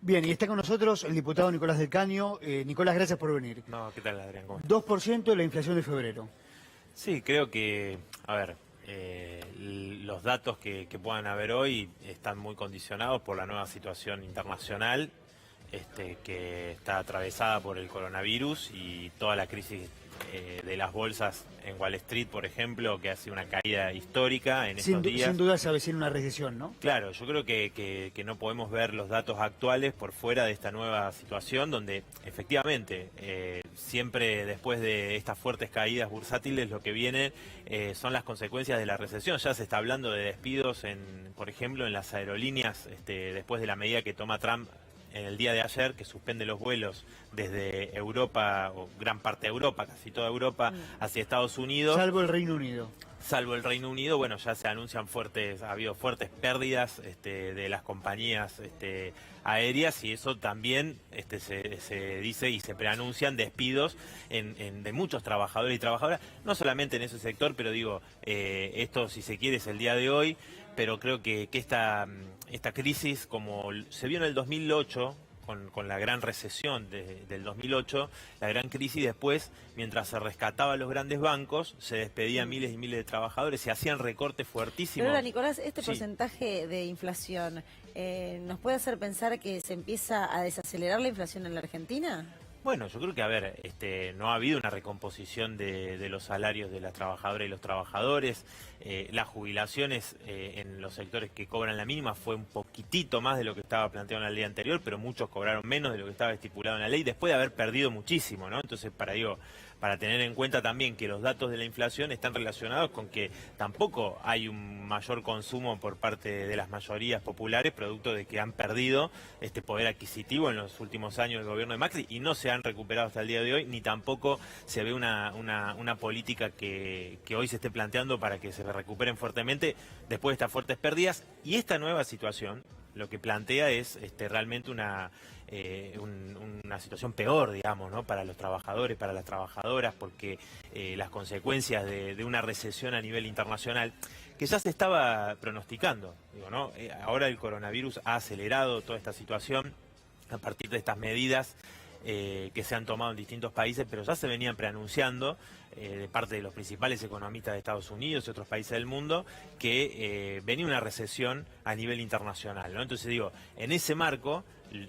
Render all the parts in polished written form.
Bien, y está con nosotros el diputado Nicolás del Caño. Nicolás, gracias por venir. No, ¿qué tal, Adrián? ¿Cómo estás? 2% de la inflación de febrero. Sí, creo que, a ver, los datos que puedan haber hoy están muy condicionados por la nueva situación internacional que está atravesada por el coronavirus y toda la crisis de las bolsas en Wall Street, por ejemplo, que ha sido una caída histórica en estos días. Sin duda se avecina una recesión, ¿no? Claro, yo creo que no podemos ver los datos actuales por fuera de esta nueva situación donde efectivamente siempre después de estas fuertes caídas bursátiles lo que viene son las consecuencias de la recesión. Ya se está hablando de despidos, por ejemplo, en las aerolíneas después de la medida que toma Trump en el día de ayer, que suspende los vuelos desde Europa, o gran parte de Europa, casi toda Europa, hacia Estados Unidos. Salvo el Reino Unido. Salvo el Reino Unido, bueno, ya se anuncian ha habido fuertes pérdidas de las compañías aéreas, y eso también se dice y se preanuncian despidos de muchos trabajadores y trabajadoras, no solamente en ese sector, pero digo, esto si se quiere es el día de hoy, pero creo que esta crisis, como se vio en el 2008, con la gran recesión del 2008, la gran crisis, después, mientras se rescataba a los grandes bancos, se despedían miles y miles de trabajadores, se hacían recortes fuertísimos. Pero ahora, Nicolás, este Sí. porcentaje de inflación, ¿nos puede hacer pensar que se empieza a desacelerar la inflación en la Argentina? Bueno, yo creo que, a ver, no ha habido una recomposición de los salarios de las trabajadoras y los trabajadores. Las jubilaciones en los sectores que cobran la mínima fue un poquitito más de lo que estaba planteado en la ley anterior, pero muchos cobraron menos de lo que estaba estipulado en la ley, después de haber perdido muchísimo, ¿no? Entonces, para tener en cuenta también que los datos de la inflación están relacionados con que tampoco hay un mayor consumo por parte de las mayorías populares, producto de que han perdido este poder adquisitivo en los últimos años del gobierno de Macri y no se han recuperado hasta el día de hoy, ni tampoco se ve una política que hoy se esté planteando para que se recuperen fuertemente después de estas fuertes pérdidas. Y esta nueva situación lo que plantea es realmente una situación peor, digamos, ¿no? Para los trabajadores, para las trabajadoras, porque las consecuencias de una recesión a nivel internacional, que ya se estaba pronosticando, digo, ¿no? Ahora el coronavirus ha acelerado toda esta situación a partir de estas medidas que se han tomado en distintos países, pero ya se venían preanunciando de parte de los principales economistas de Estados Unidos y otros países del mundo que venía una recesión a nivel internacional, ¿no? Entonces digo, en ese marco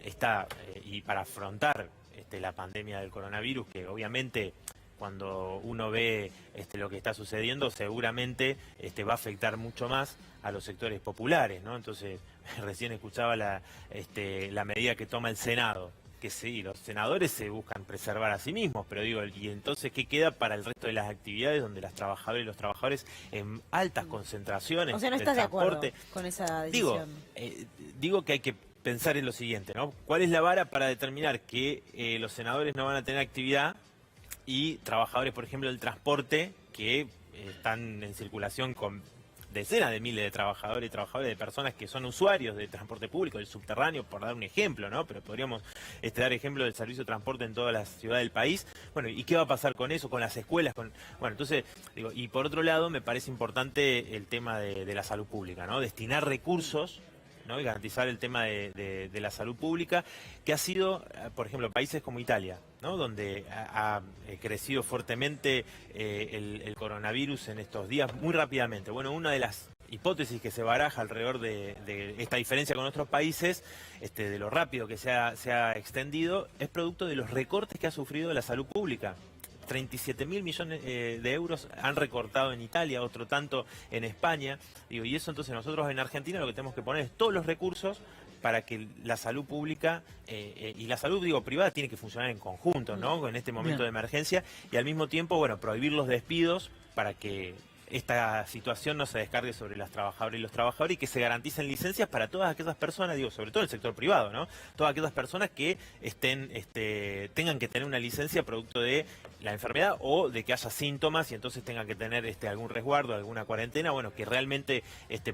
está, y para afrontar la pandemia del coronavirus, que obviamente cuando uno ve lo que está sucediendo, seguramente va a afectar mucho más a los sectores populares, ¿no? Entonces, recién escuchaba la medida que toma el Senado, que sí, los senadores se buscan preservar a sí mismos, pero digo, ¿y entonces qué queda para el resto de las actividades donde las trabajadoras y los trabajadores en altas concentraciones? O sea, ¿no estás de acuerdo con esa decisión? Digo que hay que pensar en lo siguiente, ¿no? ¿Cuál es la vara para determinar que los senadores no van a tener actividad y trabajadores, por ejemplo, del transporte, que están en circulación con decenas de miles de trabajadores y trabajadoras, de personas que son usuarios del transporte público, del subterráneo, por dar un ejemplo, ¿no? Pero podríamos dar ejemplo del servicio de transporte en todas las ciudades del país. Bueno, ¿y qué va a pasar con eso, con las escuelas? Bueno, entonces, digo, y por otro lado, me parece importante el tema de la salud pública, ¿no? Destinar recursos, ¿no? Y garantizar el tema de la salud pública, que ha sido, por ejemplo, países como Italia, ¿no? Donde ha crecido fuertemente el coronavirus en estos días muy rápidamente. Bueno, una de las hipótesis que se baraja alrededor de esta diferencia con otros países, de lo rápido que se ha extendido, es producto de los recortes que ha sufrido la salud pública. 37.000 millones de euros han recortado en Italia, otro tanto en España. Digo, y eso entonces nosotros en Argentina lo que tenemos que poner es todos los recursos para que la salud pública y la salud, digo, privada tiene que funcionar en conjunto, ¿no? En este momento de emergencia, y al mismo tiempo, bueno, prohibir los despidos para que esta situación no se descargue sobre las trabajadoras y los trabajadores, y que se garanticen licencias para todas aquellas personas, digo, sobre todo en el sector privado, ¿no? Todas aquellas personas que tengan que tener una licencia producto de la enfermedad o de que haya síntomas y entonces tengan que tener algún resguardo, alguna cuarentena, bueno, que realmente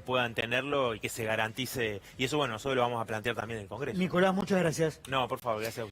puedan tenerlo y que se garantice, y eso, bueno, nosotros lo vamos a plantear también en el Congreso. Nicolás, muchas gracias. No, por favor, gracias a usted.